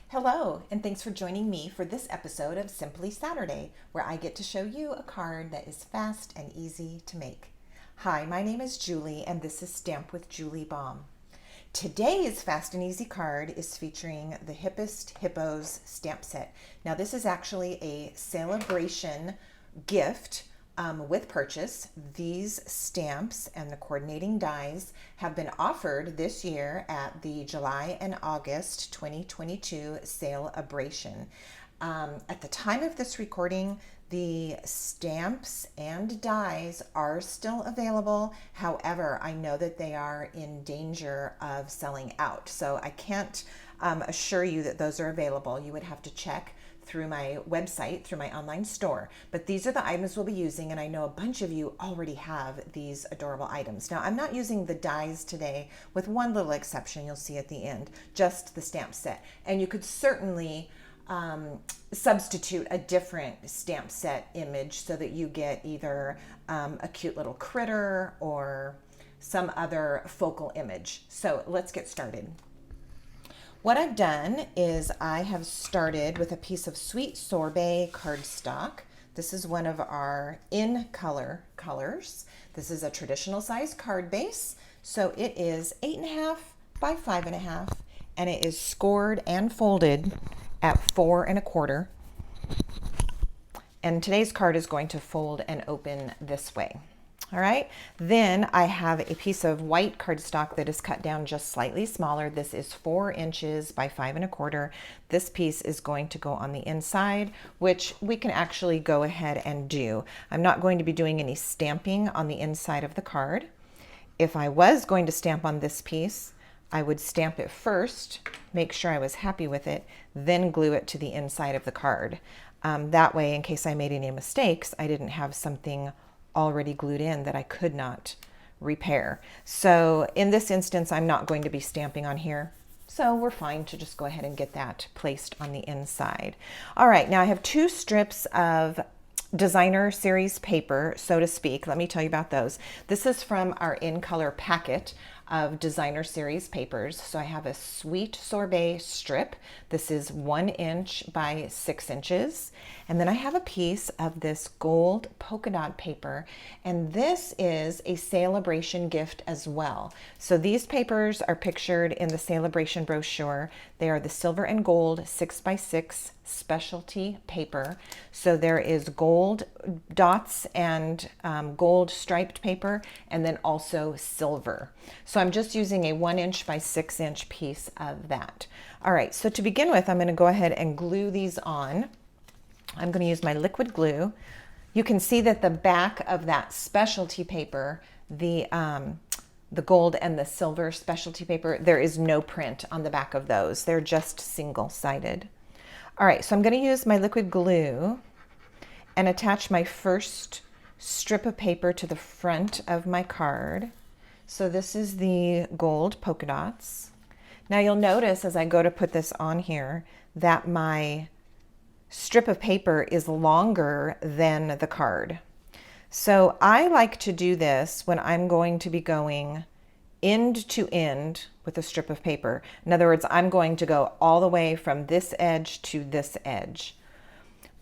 Hello, and thanks for joining me for this episode of Simply Saturday, where I get to show you a card that is fast and easy to make. Hi, my name is Julie, and this is Stamp with Julie Baum. Today's fast and easy card is featuring the Hippest Hippos stamp set. Now, this is actually a celebration gift with purchase. These stamps and the coordinating dies have been offered this year at the July and August 2022 celebration. At the time of this recording, the stamps and dies are still available. However, I know that they are in danger of selling out. So I can't assure you that those are available. You would have to check through my website, through my online store. But these are the items we'll be using, and I know a bunch of you already have these adorable items. Now, I'm not using the dies today, with one little exception you'll see at the end, just the stamp set. And you could certainly substitute a different stamp set image so that you get either a cute little critter or some other focal image. So let's get started. What I've done is I have started with a piece of sweet sorbet cardstock. This is one of our in color colors. This is a traditional size card base. So it is 8.5 by 5.5, and it is scored and folded at 4.25. And today's card is going to fold and open this way. All right, then I have a piece of white cardstock that is cut down just slightly smaller. This is 4 inches by 5.25. This piece is going to go on the inside, which we can actually go ahead and do. I'm not going to be doing any stamping on the inside of the card. If I was going to stamp on this piece, I would stamp it first, make sure I was happy with it, then glue it to the inside of the card. That way, in case I made any mistakes, I didn't have something already glued in that I could not repair. So in this instance, I'm not going to be stamping on here. So we're fine to just go ahead and get that placed on the inside. All right, now I have 2 strips of designer series paper, so to speak. Let me tell you about those. This is from our in color packet of designer series papers. So I have a sweet sorbet strip. This is 1 inch by 6 inches. And then I have a piece of this gold polka dot paper, and this is a celebration gift as well. So these papers are pictured in the celebration brochure. They are the silver and gold 6 by 6 specialty paper. So there is gold dots and gold striped paper, and then also silver. So I'm just using a 1 inch by 6 inch piece of that. All right, so to begin with, I'm going to go ahead and glue these on. I'm going to use my liquid glue. You can see that the back of that specialty paper, the gold and the silver specialty paper, there is no print on the back of those. They're just single-sided. All right, so I'm going to use my liquid glue and attach my first strip of paper to the front of my card. So this is the gold polka dots. Now you'll notice as I go to put this on here that my strip of paper is longer than the card. So I like to do this when I'm going to be going end to end with a strip of paper. In other words, I'm going to go all the way from this edge to this edge.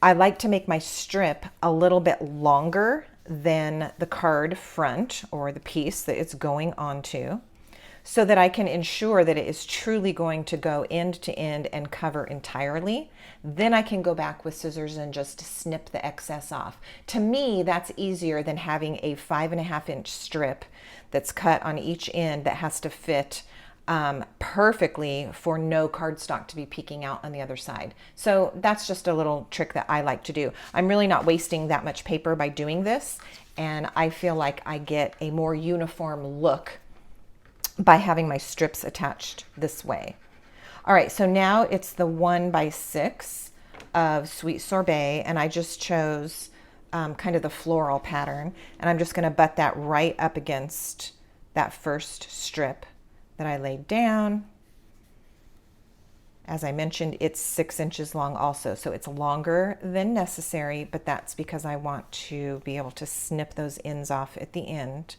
I like to make my strip a little bit longer than the card front or the piece that it's going onto, so that I can ensure that it is truly going to go end to end and cover entirely. Then I can go back with scissors and just snip the excess off. To me, that's easier than having a 5.5 inch strip that's cut on each end that has to fit perfectly for no cardstock to be peeking out on the other side. So that's just a little trick that I like to do. I'm really not wasting that much paper by doing this, and I feel like I get a more uniform look by having my strips attached this way. All right, so now it's the 1 by 6 of sweet sorbet, and I just chose kind of the floral pattern, and I'm just going to butt that right up against that first strip that I laid down. As I mentioned, it's 6 inches long also, so it's longer than necessary, but that's because I want to be able to snip those ends off at the end,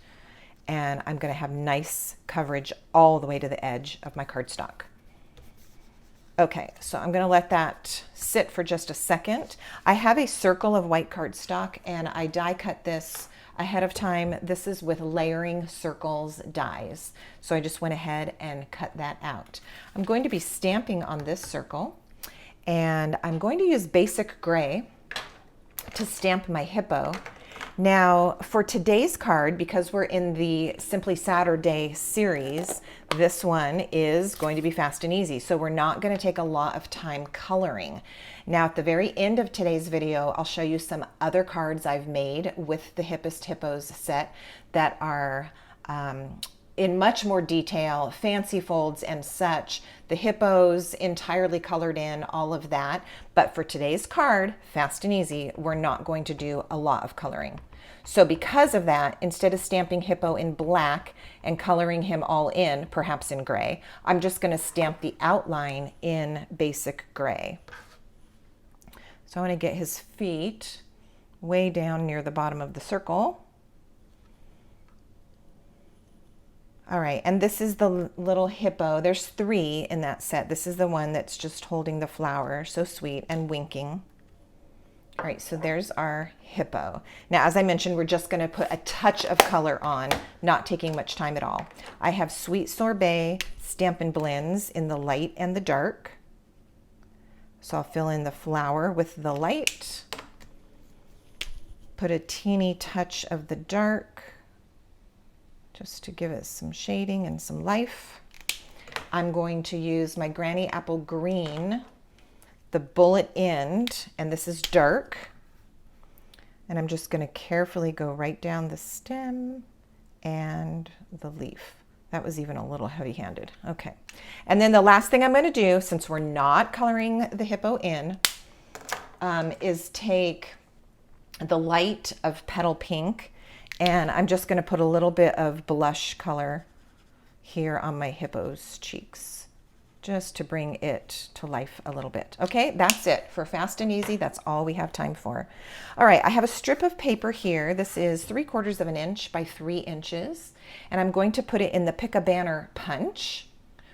and I'm going to have nice coverage all the way to the edge of my cardstock. Okay, so I'm going to let that sit for just a second. I have a circle of white cardstock and I die cut this ahead of time. This is with layering circles dies. So I just went ahead and cut that out. I'm going to be stamping on this circle and I'm going to use basic gray to stamp my hippo. Now for today's card, because we're in the Simply Saturday series, this one is going to be fast and easy. So we're not going to take a lot of time coloring. Now at the very end of today's video, I'll show you some other cards I've made with the Hippest Hippos set that are in much more detail, fancy folds and such. The hippos entirely colored in, all of that. But for today's card, fast and easy, we're not going to do a lot of coloring. So because of that, instead of stamping hippo in black and coloring him all in, perhaps in gray, I'm just going to stamp the outline in basic gray. So I want to get his feet way down near the bottom of the circle. All right, and this is the little hippo. There's 3 in that set. This is the one that's just holding the flower, so sweet, and winking. All right, so there's our hippo. Now, as I mentioned, we're just gonna put a touch of color on, not taking much time at all. I have Sweet Sorbet Stampin' Blends in the light and the dark. So I'll fill in the flower with the light, put a teeny touch of the dark, just to give it some shading and some life. I'm going to use my Granny Apple Green, the bullet end, and this is dark. And I'm just going to carefully go right down the stem and the leaf. That was even a little heavy-handed. Okay. And then the last thing I'm going to do, since we're not coloring the hippo in, is take the light of Petal Pink, and I'm just going to put a little bit of blush color here on my hippo's cheeks, just to bring it to life a little bit. Okay, that's it for fast and easy. That's all we have time for. All right, I have a strip of paper here. This is 3/4 of an inch by 3 inches, and I'm going to put it in the Pick a Banner punch,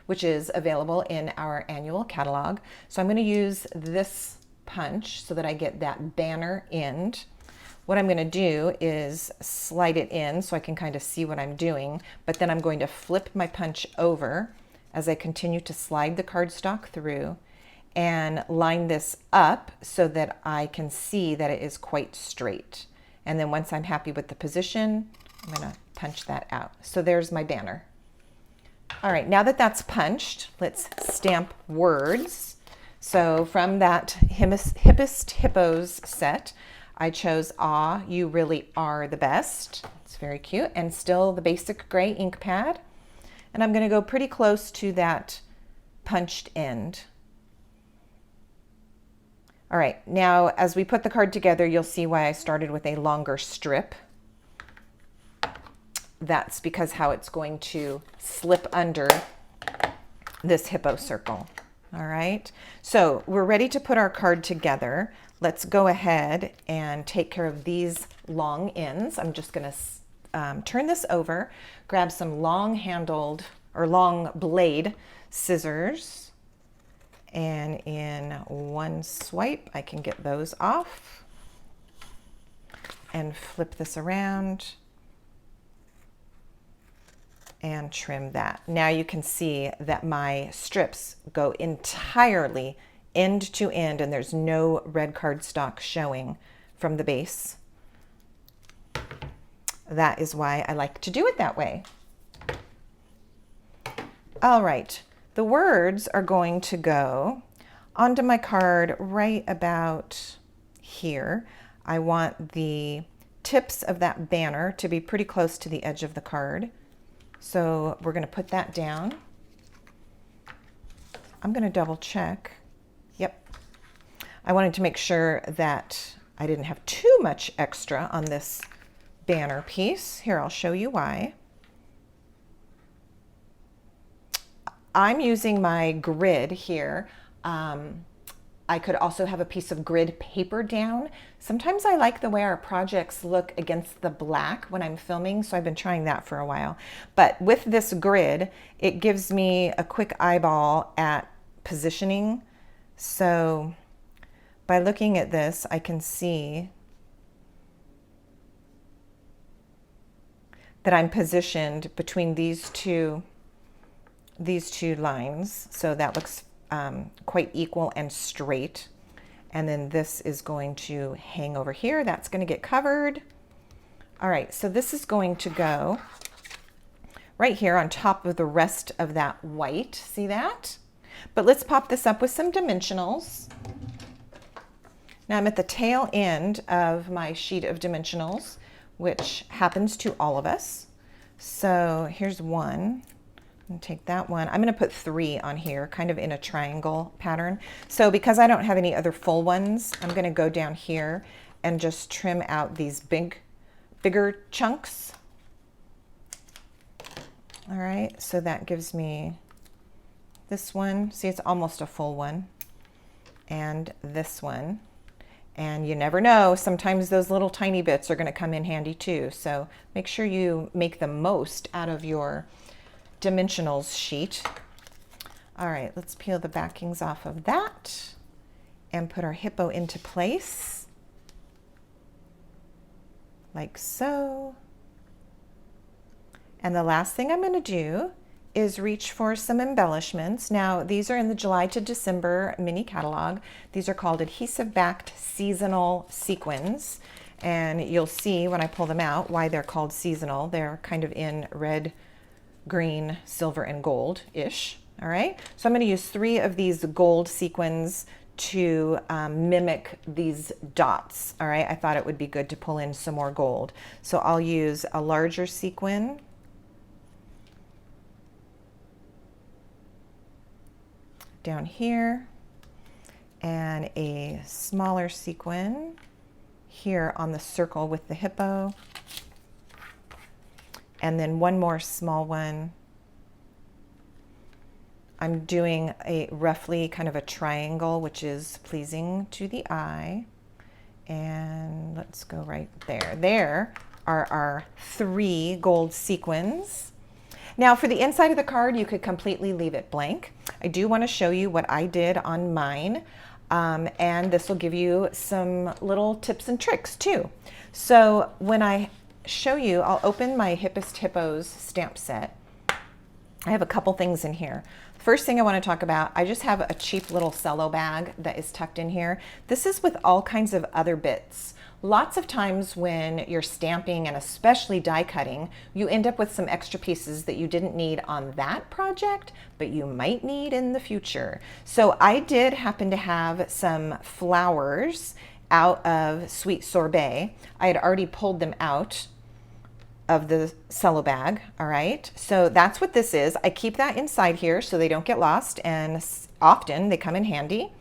which is available in our annual catalog. So I'm going to use this punch so that I get that banner end. What I'm going to do is slide it in so I can kind of see what I'm doing, but then I'm going to flip my punch over as I continue to slide the cardstock through and line this up so that I can see that it is quite straight. And then once I'm happy with the position, I'm going to punch that out. So there's my banner. All right, now that that's punched, let's stamp words. So from that Hippest Hippos set, I chose "Aw, you really are the best." It's very cute, and still the basic gray ink pad. And I'm going to go pretty close to that punched end. All right, now as we put the card together, you'll see why I started with a longer strip. That's because how it's going to slip under this hippo circle. All right, so we're ready to put our card together. Let's go ahead and take care of these long ends. I'm just going to turn this over, grab some long handled or long blade scissors, and in one swipe I can get those off and flip this around and trim that. Now you can see that my strips go entirely end to end and there's no red cardstock showing from the base. That is why I like to do it that way. All right, the words are going to go onto my card right about here. I want the tips of that banner to be pretty close to the edge of the card. So we're going to put that down. I'm going to double check. Yep. I wanted to make sure that I didn't have too much extra on this banner piece. Here, I'll show you why. I'm using my grid here. I could also have a piece of grid paper down. Sometimes I like the way our projects look against the black when I'm filming, so I've been trying that for a while. But with this grid, it gives me a quick eyeball at positioning. So by looking at this, I can see that I'm positioned between these two lines. So that looks quite equal and straight. And then this is going to hang over here. That's going to get covered. All right, so this is going to go right here on top of the rest of that white. See that? But let's pop this up with some dimensionals. Now I'm at the tail end of my sheet of dimensionals, which happens to all of us. So here's one. And take that one. I'm going to put 3 on here, kind of in a triangle pattern. So because I don't have any other full ones, I'm going to go down here and just trim out these bigger chunks. All right, so that gives me this one. See, it's almost a full one. And this one. And you never know, sometimes those little tiny bits are going to come in handy too. So make sure you make the most out of your dimensionals sheet. All right, let's peel the backings off of that and put our hippo into place like so. And the last thing I'm going to do is reach for some embellishments. Now these are in the July to December mini catalog. These are called adhesive backed seasonal sequins, and you'll see when I pull them out why they're called seasonal. They're kind of in red, green, silver, and gold-ish. All right, so I'm going to use 3 of these gold sequins to mimic these dots. All right, I thought it would be good to pull in some more gold. So I'll use a larger sequin down here and a smaller sequin here on the circle with the hippo. And then one more small one. I'm doing a roughly kind of a triangle, which is pleasing to the eye. And let's go right there. There are our 3 gold sequins. Now for the inside of the card, you could completely leave it blank. I do want to show you what I did on mine. And this will give you some little tips and tricks too. So when I show you, I'll open my Hippest Hippos stamp set. I have a couple things in here. First thing I want to talk about, I just have a cheap little cello bag that is tucked in here. This is with all kinds of other bits. Lots of times when you're stamping and especially die cutting, you end up with some extra pieces that you didn't need on that project, but you might need in the future. So I did happen to have some flowers out of Sweet Sorbet. I had already pulled them out of the cello bag. All right, so that's what this is. I keep that inside here so they don't get lost, and often they come in handy.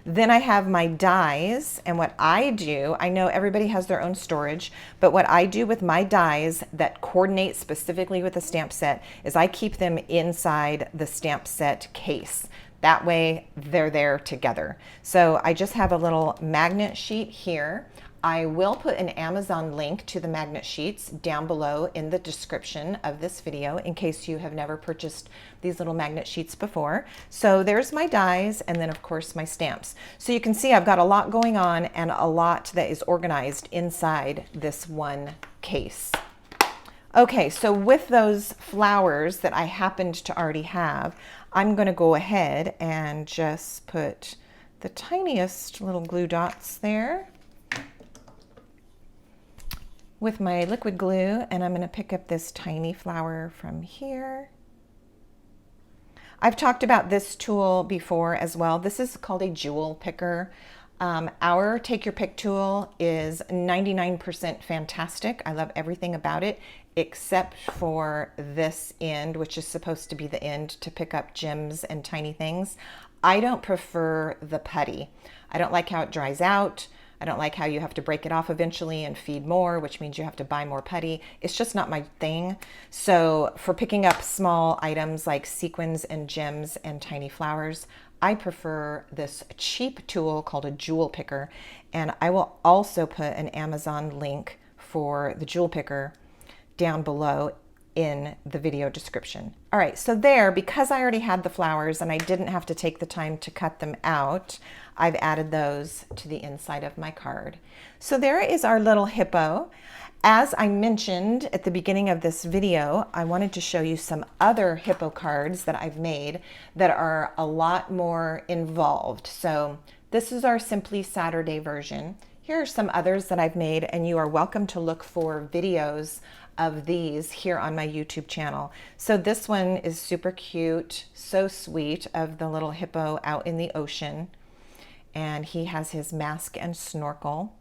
Then I have my dies, and what I do, I know everybody has their own storage, but what I do with my dies that coordinate specifically with the stamp set is I keep them inside the stamp set case. That way they're there together. So I just have a little magnet sheet here. I will put an Amazon link to the magnet sheets down below in the description of this video in case you have never purchased these little magnet sheets before. So there's my dies, and then of course my stamps. So you can see I've got a lot going on and a lot that is organized inside this one case. Okay, so with those flowers that I happened to already have, I'm going to go ahead and just put the tiniest little glue dots there with my liquid glue, and I'm going to pick up this tiny flower from here. I've talked about this tool before as well. This is called a jewel picker. Our Take Your Pick tool is 99% fantastic. I love everything about it except for this end, which is supposed to be the end to pick up gems and tiny things. I don't prefer the putty. I don't like how it dries out. I don't like how you have to break it off eventually and feed more, which means you have to buy more putty. It's just not my thing. So for picking up small items like sequins and gems and tiny flowers, I prefer this cheap tool called a jewel picker. And I will also put an Amazon link for the jewel picker down below in the video description. All right, so there, because I already had the flowers and I didn't have to take the time to cut them out, I've added those to the inside of my card. So there is our little hippo. As I mentioned at the beginning of this video, I wanted to show you some other hippo cards that I've made that are a lot more involved. So this is our Simply Saturday version. Here are some others that I've made, and you are welcome to look for videos of these here on my YouTube channel. So this one is super cute, so sweet, of the little hippo out in the ocean. And he has his mask and snorkel.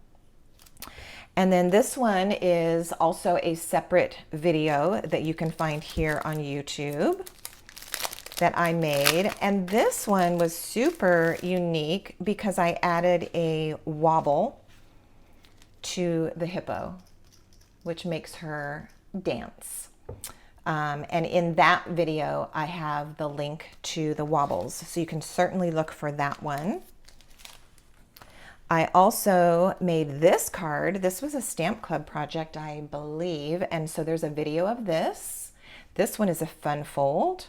And then this one is also a separate video that you can find here on YouTube that I made. And this one was super unique because I added a wobble to the hippo, which makes her dance. And in that video, I have the link to the wobbles. So you can certainly look for that one. I also made this card. This was a Stamp Club project, I believe. And so there's a video of this. This one is a fun fold.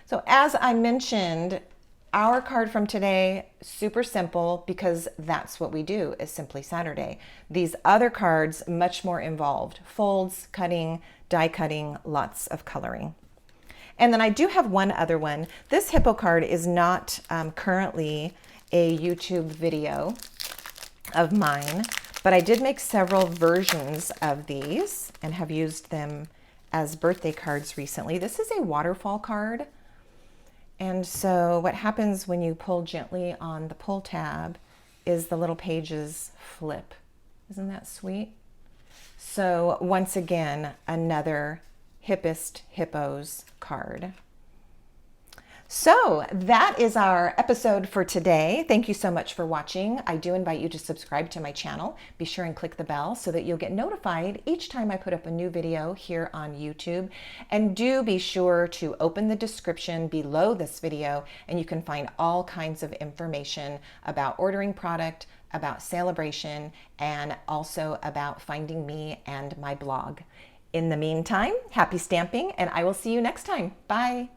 So as I mentioned, our card from today, super simple because that's what we do is Simply Saturday. These other cards, much more involved. Folds, cutting, die cutting, lots of coloring. And then I do have one other one. This hippo card is not currently a YouTube video of mine, but I did make several versions of these and have used them as birthday cards recently. This is a waterfall card. And so what happens when you pull gently on the pull tab is the little pages flip. Isn't that sweet? So once again, another Hippest Hippos card. So that is our episode for today. Thank you so much for watching. I do invite you to subscribe to my channel. Be sure and click the bell so that you'll get notified each time I put up a new video here on YouTube. And do be sure to open the description below this video and you can find all kinds of information about ordering product, about Celebration, and also about finding me and my blog. In the meantime, happy stamping, and I will see you next time. Bye.